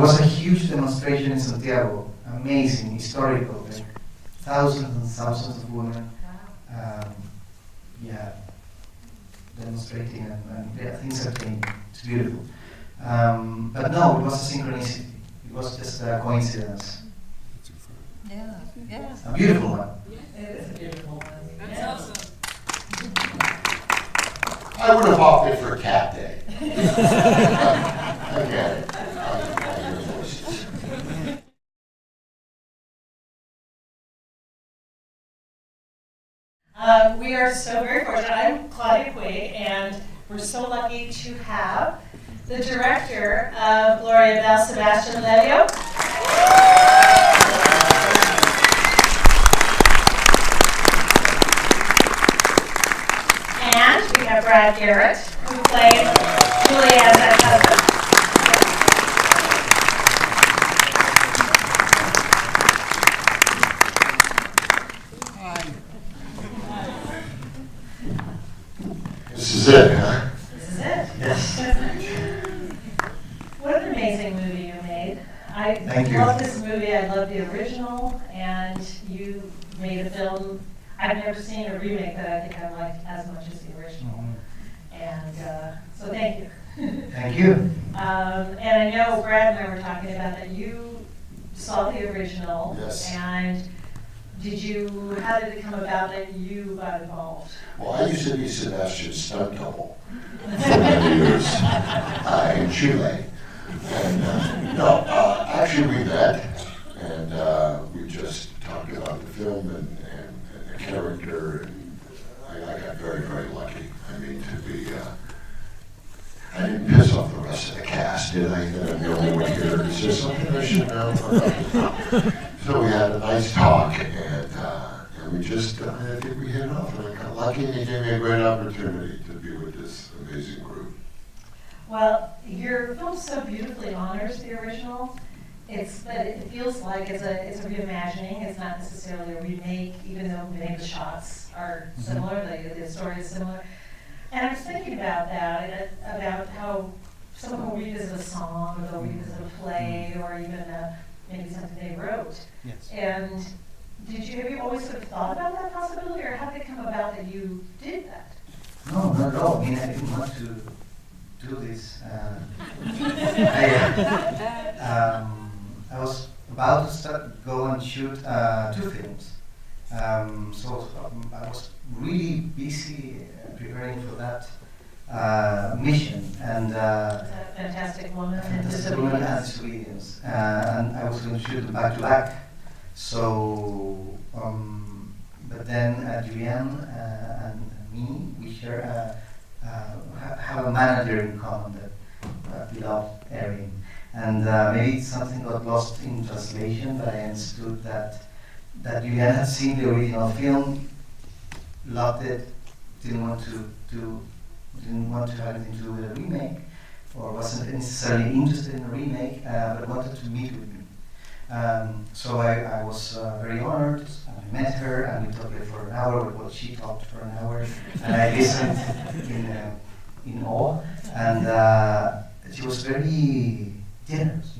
was a huge demonstration in Santiago, amazing, historical, like thousands and thousands of women, yeah, demonstrating, and yeah, things are changing. It's beautiful. But no, it was a synchronicity. It was just a coincidence. Yeah, yeah. A beautiful one. It is a beautiful one. That's awesome. I would have opted for Cat Day. I get it. I hear voices. We are so very fortunate. I'm Claudia Puig, and we're so lucky to have the director of Gloria Bell, Sebastian Lelio. And we have Brad Garrett, who played Julianne's ex-husband. This is it, huh? This is it. Yes. What an amazing movie you made. I Thank you. love this movie. I love the original, and you made a film. I've never seen a remake that I think I liked as much as the original. And so thank you. Thank you. And I know Brad and I were talking about that you saw the original. Yes. And how did it come about that you got involved? Well, I used to be Sebastian's stunt double for many years in Chile. And actually we met, and we just talked about the film and the character, and I got very, very lucky. I mean, to be, I didn't piss off the rest of the cast, did I? That I'm the only one here. Is there something I should know? So we had a nice talk, and we just, I think we hit it off, and I got lucky, and he gave me a great opportunity to be with this amazing group. Well, your film so beautifully honors the original. But it feels like it's a reimagining. It's not necessarily a remake, even though many of the shots are similar, the story is similar. And I was thinking about that, about how someone will revisit a song, or they'll revisit a play, or even maybe something they wrote. Yes. And have you always sort of thought about that possibility, or how did it come about that you did that? No, not at all. I mean, I didn't want to do this. I was about to go and shoot 2 films. So I was really busy preparing for that mission. And Fantastic Woman and Fantastic Woman and Disobedience. And I was going to shoot them back to back. So, but then Julianne and me, we share have a manager in common that we love Erin. And maybe something got lost in translation, but I understood that Julianne had seen the original film, loved it, didn't want to have anything to do with a remake, or wasn't necessarily interested in a remake, but wanted to meet with me. So I was very honored, and I met her, and we talked for an hour. Well, she talked for an hour, and I listened in awe. And she was very generous,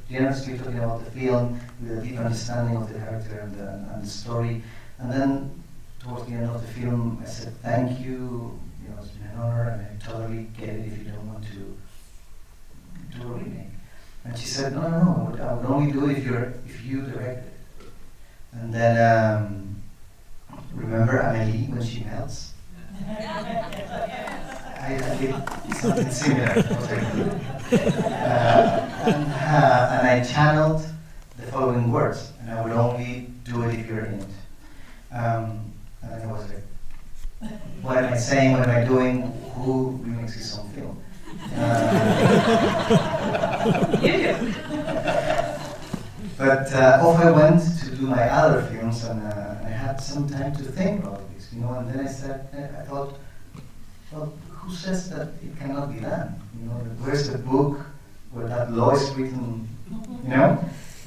generously talking about the film with a deep understanding of the character and the story. And then towards the end of the film, I said, "Thank you. It's been an honor, and I totally get it if you don't want to do a remake." And she said, "No, I would only do it if you direct it." And then remember Amélie when she melts? I did something similar. And I channeled the following words, and I would only do it if you're in it. And I was like, what am I saying? What am I doing? Who remakes his own film? You do. But off I went to do my other films, and I had some time to think about this, and then I thought, well, who says that it cannot be done? Where's the book where that law is written,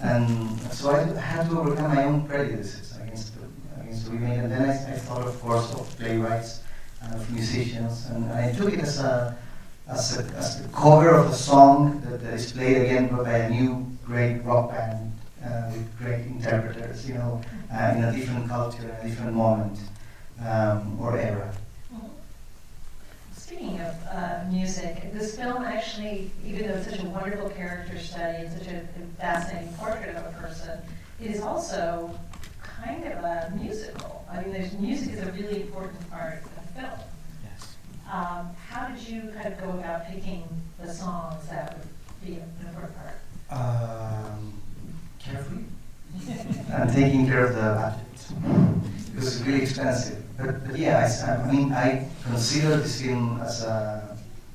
And so I had to overcome my own prejudices against the remake, and then I thought, of course, of playwrights and of musicians, and I took it as a as the cover of a song that is played again by a new great rock band with great interpreters, in a different culture, in a different moment or era. Speaking of music, this film actually, even though it's such a wonderful character study and such a fascinating portrait of a person, it is also kind of a musical. I mean, music is a really important part of the film. Yes. How did you kind of go about picking the songs that would be an important part? Carefully and taking care of the budget. It was really expensive. But yeah, I consider this film as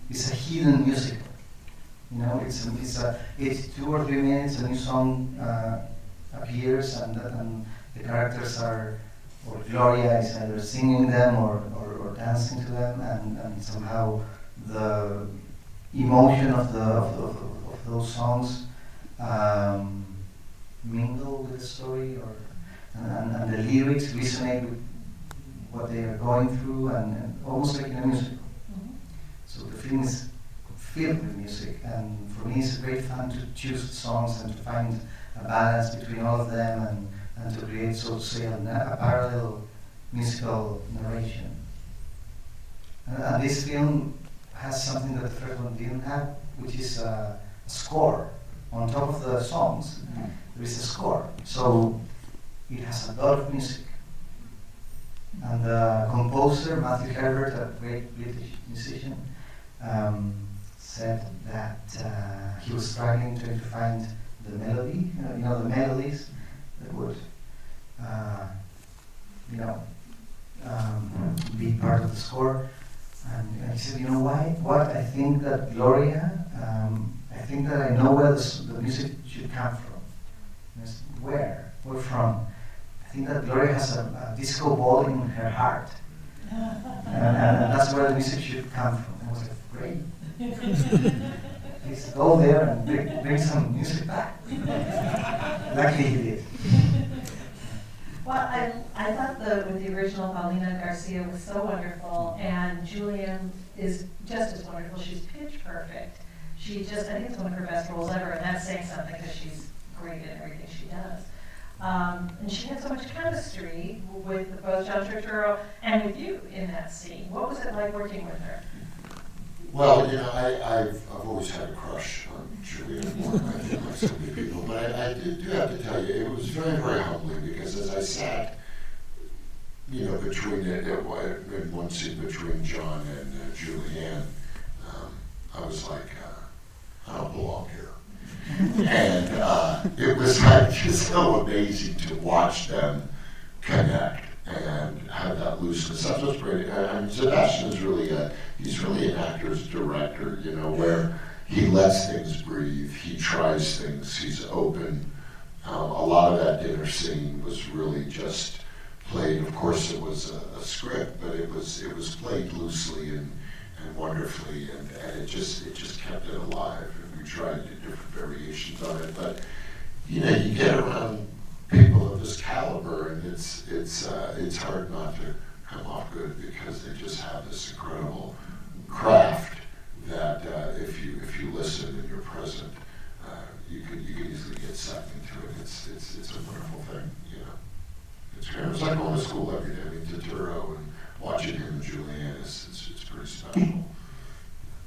it's a hidden musical. It's 2 or 3 minutes, a new song appears, and the characters or Gloria is either singing them or dancing to them, and somehow the emotion of those songs mingle with the story, and the lyrics resonate with what they are going through, and almost like in a musical. Mm-hmm. So the film is filled with music, and for me it's great fun to choose the songs and to find a balance between all of them, and to create, so to say, a parallel musical narration. And this film has something that the first one didn't have, which is a score. On top of the songs, there is a score. So it has a lot of music. And the composer, Matthew Herbert, a great British musician, said that he was struggling trying to find the melody, the melodies that would, be part of the score. And he said, you know why? What? I think that Gloria, I think that I know where the music should come from. And I said, where? Where from? I think that Gloria has a disco ball in her heart. And that's where the music should come from. And I was like, great. Please go there and bring some music back. Luckily he did. Well, I thought with the original Paulina Garcia was so wonderful, and Julian is just as wonderful. She's pitch perfect. I think it's one of her best roles ever, and that's saying something because she's great at everything she does. And she had so much chemistry with both John Turturro and with you in that scene. What was it like working with her? Well, I've always had a crush on Julian more than I think like so many people, but I do have to tell you, it was very, very humbling, because as I sat, between in one scene between John and Julianne, I was like, I don't belong here. And it was like just so amazing to watch them connect and have that looseness. That's what's great. Sebastian is he's really an actor's director, where he lets things breathe, he tries things, he's open. A lot of that dinner scene was really just played. Of course, it was a script, but it was played loosely and wonderfully, and it just kept it alive. And we tried to do different variations on it, but you get around people of this caliber, and it's hard not to come off good, because they just have this incredible craft that if you listen and you're present, you could easily get sucked into it. It's a wonderful thing, It's like going to school every day. I mean, Turturro and watching him and Julianne it's pretty special.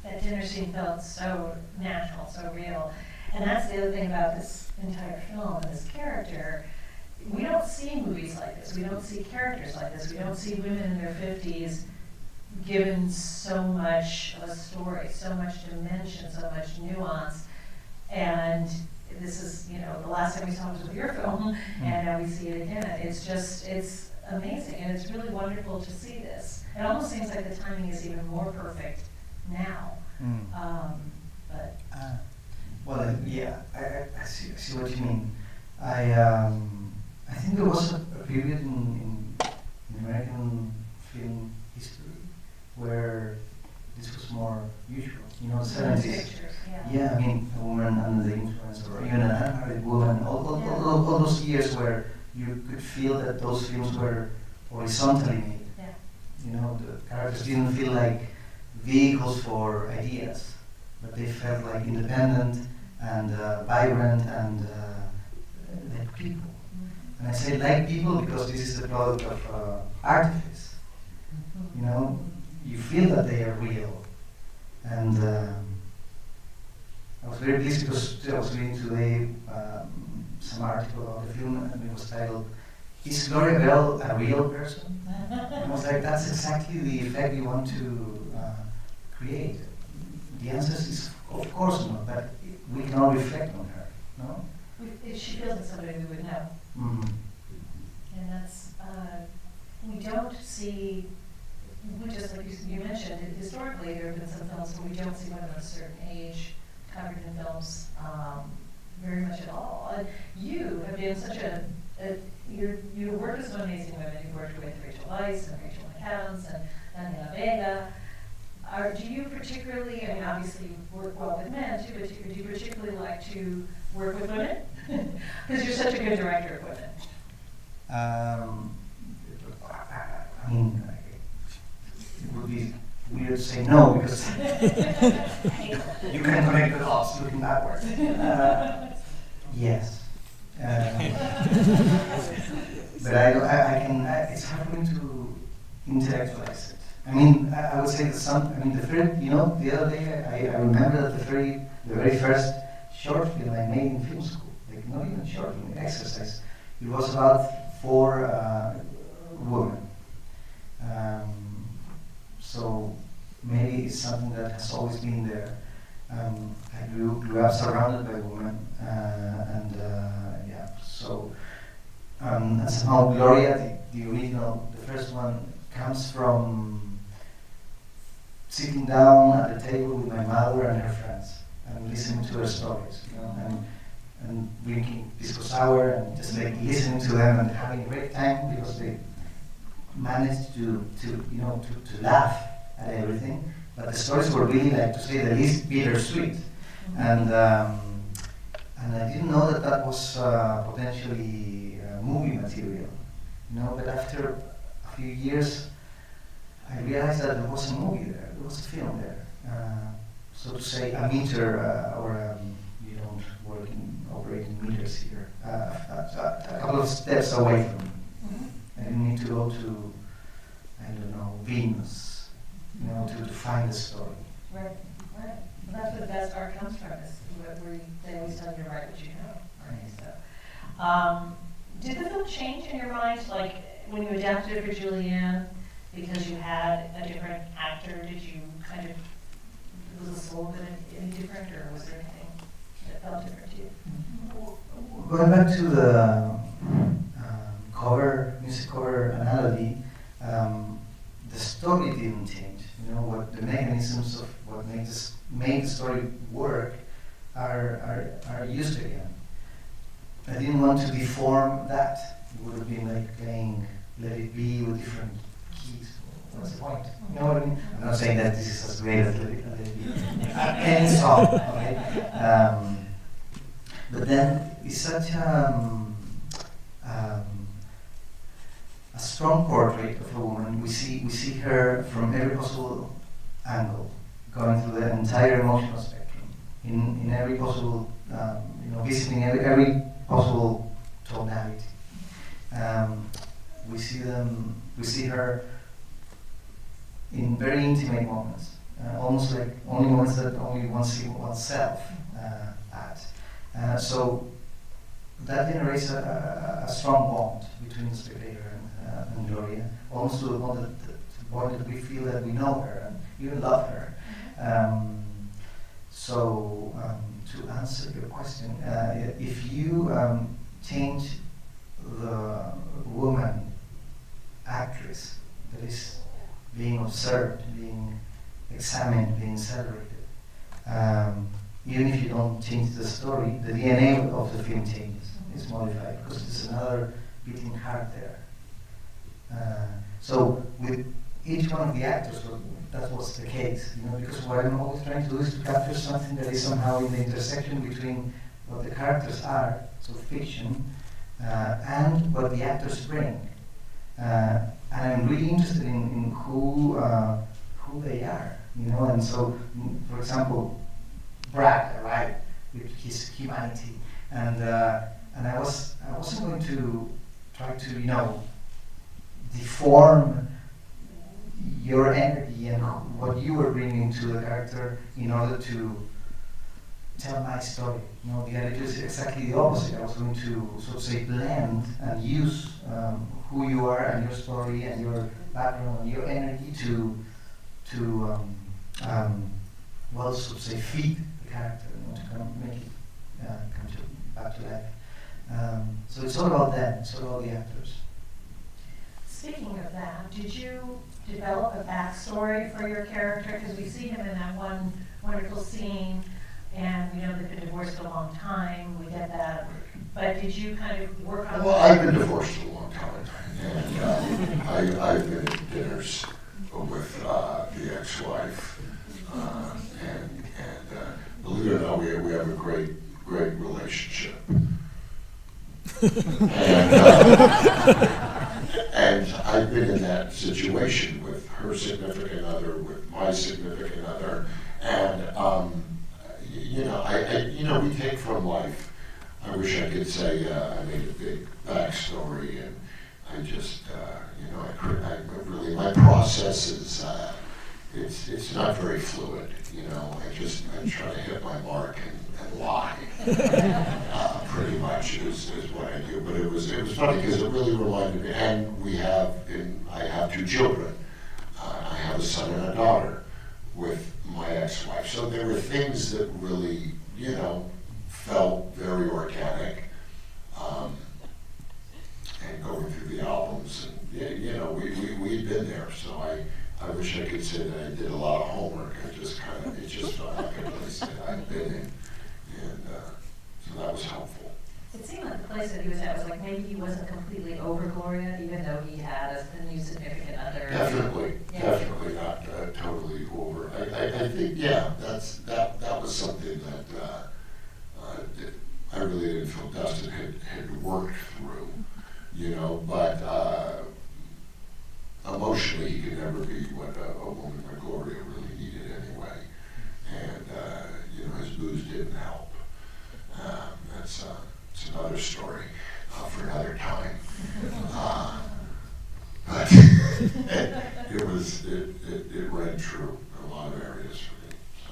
That dinner scene felt so natural, so real. And that's the other thing about this entire film and this character. We don't see movies like this. We don't see characters like this. We don't see women in their 50s given so much of a story, so much dimension, so much nuance. And this is, the last time we saw it was with your film, and now we see it again. It's amazing, and it's really wonderful to see this. It almost seems like the timing is even more perfect now. Well, yeah, I see what you mean. I think there was a period in American film history where this was more usual. The 70s. Pictures, Yeah, a woman under the influence, or even an unmarried woman. All those years where you could feel that those films were horizontally made. Yeah. The characters didn't feel like vehicles for ideas, but they felt like independent and vibrant and like people. And I say like people because this is the product of artifice. You know, you feel that they are real. And I was very pleased because I was reading today some article about the film, and it was titled, "Is Gloria Bell a real person?" And I was like, that's exactly the effect we want to create. The answer is, of course not, but we can all reflect on her, no? She feels like somebody we would know. Mm-hmm. And that's, we don't see, we just like you mentioned, historically there have been some films where we don't see women of a certain age covered in films very much at all. And you have been such you work with some amazing women. You've worked with Rachel Weisz and Rachel McAdams and Daniela Vega. Do you particularly, I mean obviously you work well with men too, but do you particularly like to work with women? Because you're such a good director of women. I mean, it would be weird to say no because you can connect the dots looking backward. Yes. But I can, it's hard for me to intellectualize it. I mean, I would say that the third, you know, the other day I remember that the very first short film I made in film school, like not even short film, exercise, it was about 4 women. So maybe it's something that has always been there. I grew up surrounded by women, yeah. So and somehow Gloria, the original, the first one, comes from sitting down at the table with my mother and her friends and listening to her stories, you know, and drinking pisco sour and just like listening to them and having a great time because they managed to laugh at everything, but the stories were really, like to say the least, bittersweet, and I didn't know that was potentially movie material, you know. But after a few years, I realized that there was a movie there, there was a film there, so to say, a meter, or you don't work in operating meters here, a couple of steps away from me. I didn't need to go to, I don't know, Venus, you know, to find the story. Right, right. Well, that's where the best art comes from, is where they always tell you to write what you know. Right? So, did the film change in your mind, like when you adapted it for Julianne, because you had a different actor? Did you kind of, was the soul of it any different, or was there anything that felt different to you? Going back to the music cover analogy, the story didn't change. You know, what the mechanisms of what made the story work are used again. I didn't want to deform that. It would have been like playing Let It Be with different keys. What's the point? You know what I mean? I'm not saying that this is as great as Let It Be. Any song, okay? But then it's such a strong portrait of a woman. We see her from every possible angle, going through the entire emotional spectrum, in every possible, visiting every possible tonality. We see her in very intimate moments, almost like only moments that only one sees oneself at. So that generates a strong bond between the spectator and Gloria, almost to the point that we feel that we know her and even love her. So to answer your question, if you change the woman actress that is being observed, being examined, being celebrated, even if you don't change the story, the DNA of the film changes. It's modified because there's another beating heart there. So with each one of the actors, that was the case, you know, because what I'm always trying to do is to capture something that is somehow in the intersection between what the characters are, so fiction, and what the actors bring. And I'm really interested in who they are. you know. And so, for example, Brad arrived with his humanity, and I wasn't going to try to, you know, deform your energy and what you were bringing to the character in order to tell my story. You know, the idea is exactly the opposite. I was going to, so to say, blend and use who you are and your story and your background and your energy to well, so to say, feed the character, you know, to kind of make it back to life. So it's all about them. It's all about the actors. Speaking of that, did you develop a backstory for your character? Because we see him in that one wonderful scene, and we know they've been divorced for a long time. We get that. But did you kind of work on? Well, I've been divorced for a long time, and I've been at dinners with the ex-wife, and believe it or not, we have a great relationship. And I've been in that situation with her significant other, with my significant other, and we take from life. I wish I could say I made a big backstory, and I just, my process is, it's not very fluid, you know. I try to hit my mark and lie. Pretty much is what I do. But it was funny because it really reminded me, and I have two children. I have a son and a daughter with my ex-wife. So there were things that really, you know, felt very organic. And going through the albums, and you know, we'd been there. So I wish I could say that I did a lot of homework. It just felt like a place that I'd been in, and so that was helpful. It seemed like the place that he was at was like maybe he wasn't completely over Gloria, even though he had a new significant other. Definitely not totally over. I think, yeah, that was something that I really didn't feel Dustin had worked through, you know, but emotionally he could never be what a woman like Gloria really needed anyway. And, you know, his booze didn't help. It's another story for another time. But it ran true in a lot of areas for me. So.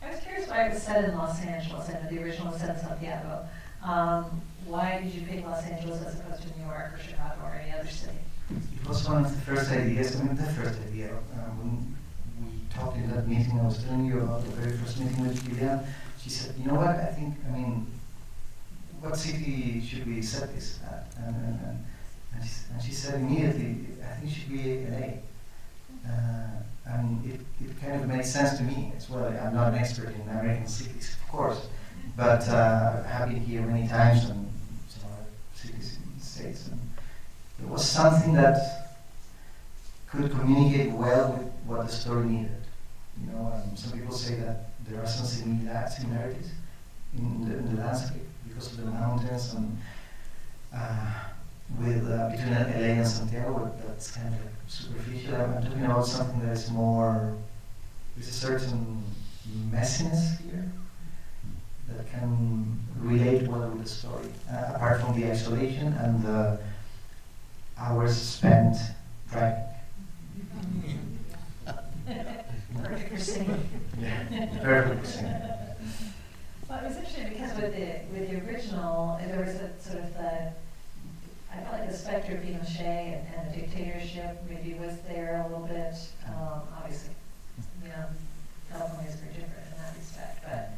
I was curious why it was set in Los Angeles, and the original was set in Santiago. Why did you pick Los Angeles as opposed to New York or Chicago or any other city? It was one of the first ideas. I mean, the first idea. When we talked in that meeting, I was telling you about the very first meeting with Julia. She said, you know what, I mean, what city should we set this at? And she said immediately, I think it should be LA. And it kind of made sense to me as well. I'm not an expert in American cities, of course, but I've been here many times and some other cities in the States. And it was something that could communicate well with what the story needed. You know, some people say that there are some similarities in the landscape because of the mountains and between LA and Santiago, that's kind of like superficial. I'm talking about something that is more, there's a certain messiness here that can relate well with the story, apart from the isolation and the hours spent driving. Perfect for singing. Yeah, perfect for singing. Well, it was interesting because with the original, there was a sort of I felt like the specter of Pinochet and the dictatorship maybe was there a little bit. Obviously, you know, California is very different in that respect, but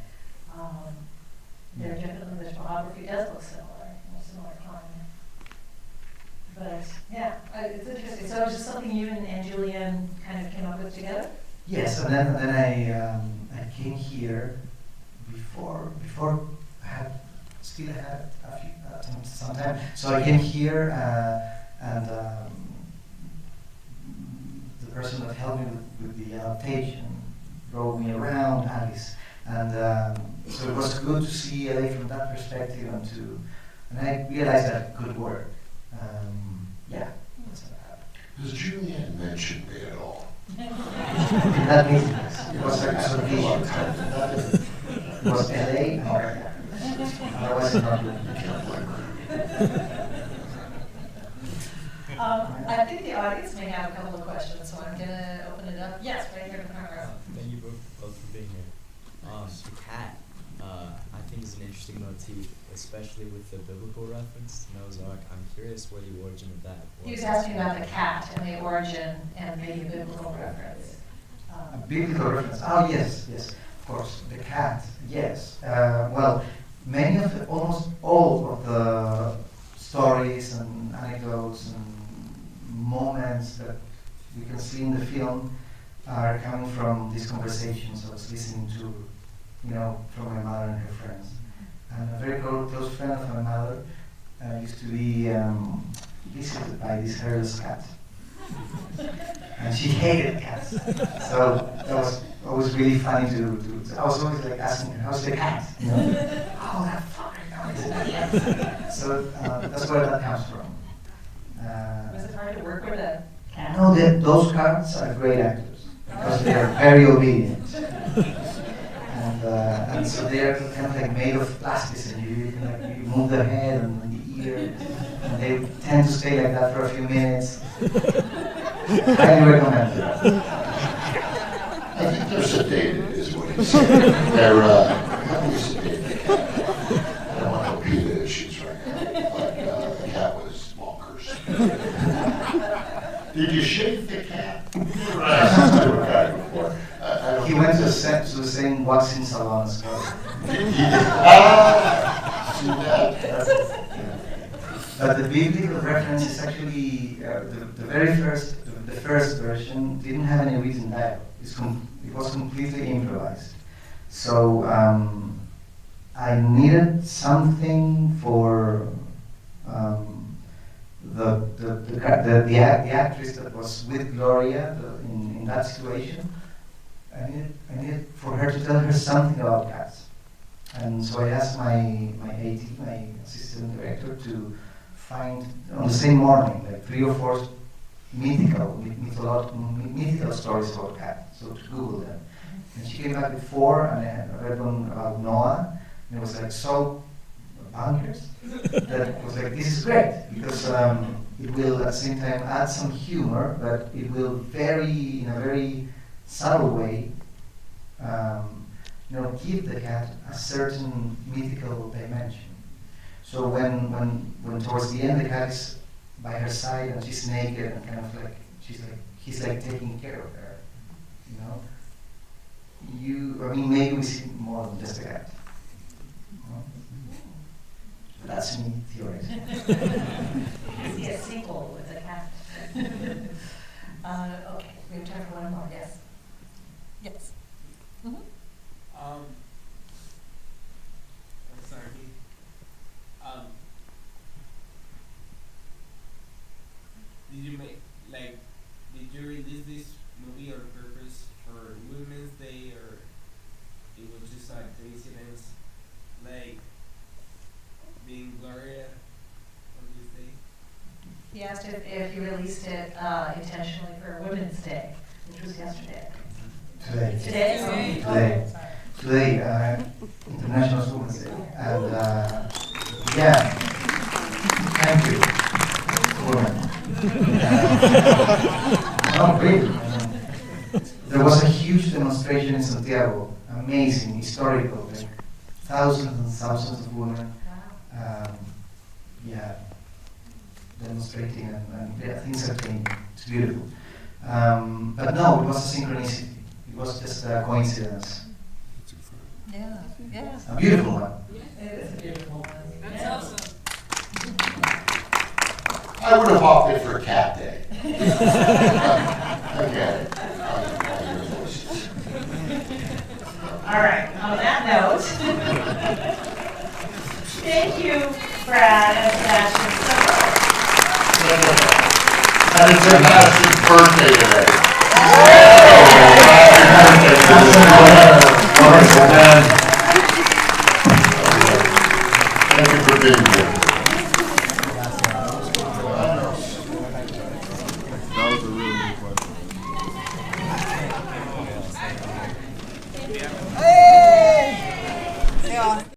there definitely the topography does look similar, similar climate. But yeah, it's interesting. So it was just something you and Julianne kind of came up with together? Yes, and then I came here before I had a few some time. So I came here and the person that helped me with the adaptation drove me around, Alice, and so it was good to see LA from that perspective and I realized that it could work. Yeah, that's what happened. Has Julianne mentioned me at all? In that meeting, it was like a sort of issue. It was LA and Oregon. Otherwise, it's not good. I think the audience may have a couple of questions, so I'm going to open it up. Yes, right here in the front row. Thank you both for being here. The cat, I think, is an interesting motif, especially with the biblical reference to Noah's Ark. I'm curious where the origin of that was. He was asking about the cat and the origin and maybe a biblical reference. A biblical reference. Oh, yes, yes, of course. The cat, yes. Well, almost all of the stories and anecdotes and moments that we can see in the film are coming from these conversations I was listening to, from my mother and her friends. And a very close friend of my mother used to be visited by this hairless cat. And she hated cats. So that was always really funny I was always like asking her, how's the cat? Oh, that fucker. So that's where that comes from. Was it hard to work with a cat? No, those cats are great actors because they are very obedient. And so they are kind of like made of plasticine. You move their head and the ear, and they tend to stay like that for a few minutes. Highly recommend it. I think they're sedated, is what he said. They're heavily sedated. I don't want no PETA issues right now. But the cat was bonkers. Did you shave the cat? I asked to a guy before. He went to the same waxing salon as well. See that? But the biblical reference is actually the first version didn't have any written dialogue. It was completely improvised. So I needed something for the actress that was with Gloria in that situation. I needed for her to tell her something about cats. And so I asked my AD, my assistant director, to find on the same morning like 3 or 4 mythical stories about cats. So to Google them. And she came back with 4, and I read one about Noah, and it was like so bonkers that was like, this is great, because it will at the same time add some humor, but it will in a very subtle way, give the cat a certain mythical dimension. So when towards the end the cat is by her side and she's naked and kind of like he's like taking care of her, maybe we see more than just a cat. That's me theorizing. You see a sequel with a cat. Okay, we have time for one more. Yes. Yes. Mm-hmm. Sorry. Did you release this movie on purpose for Women's Day, or it was just a coincidence, like being Gloria on this day? He asked if you released it intentionally for Women's Day, which was yesterday. Today. Today? Today. Oh, sorry. Today, International Women's Day. And yeah, thank you, women. No, really. There was a huge demonstration in Santiago, amazing, historical, like thousands and thousands of women, demonstrating, and things are changing. It's beautiful. But no, it was a synchronicity. It was just a coincidence. Yeah. A beautiful one. It is a beautiful one. That's awesome. I would have opted for Cat Day. I get it. I hear voices. All right, on that note, thank you, Brad and Sebastian, so much. And it's Sebastian's birthday today. Thank you for being here.